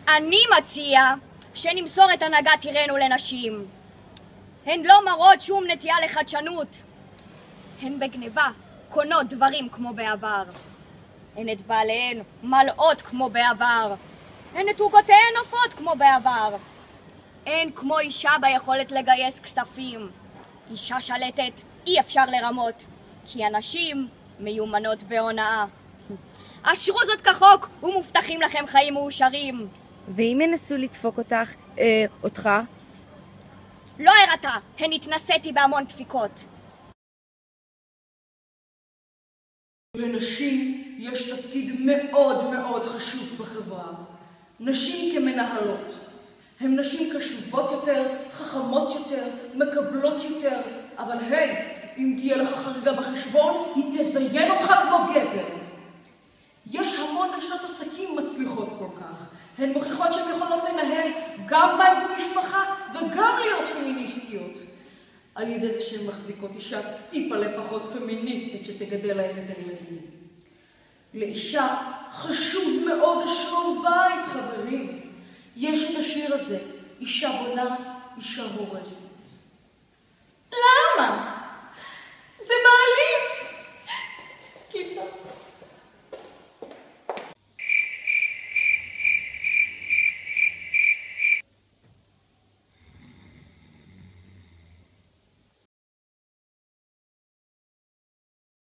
אני מציע שנמסור את הנהגת עירנו לנשים. הן לא מראות שום נטייה לחדשנות. הן בגניבה קונות דברים כמו בעבר. הן את בעליהן מלאות כמו בעבר. הן את עוגותיהן עופות כמו בעבר. הן כמו אישה ביכולת לגייס כספים. אישה שלטת אי אפשר לרמות, כי הנשים מיומנות בהונאה. אשרו זאת כחוק ומובטחים לכם חיים מאושרים. ואם ינסו לדפוק אותך? לא הראתה, הן התנסיתי בהמון דפיקות. לנשים יש תפקיד מאוד מאוד חשוב בחברה. נשים כמנהלות. הן נשים קשובות יותר, חכמות יותר, מקבלות יותר, אבל אם תהיה לך חריגה בחשבון, היא תזיין אותך כמו גבר. יש המון נשות עסקים מצליחות כל כך. הן מוכיחות שהן יכולות לנהל גם בית ומשפחה וגם להיות פמיניסטיות. על ידי זה שהן מחזיקות אישה טיפה לפחות פמיניסטית שתגדל להם את הילדים. לאישה חשוב מאוד השלום בית, חברים. יש את השיר הזה, אישה בונה, אישה הורסת. למה?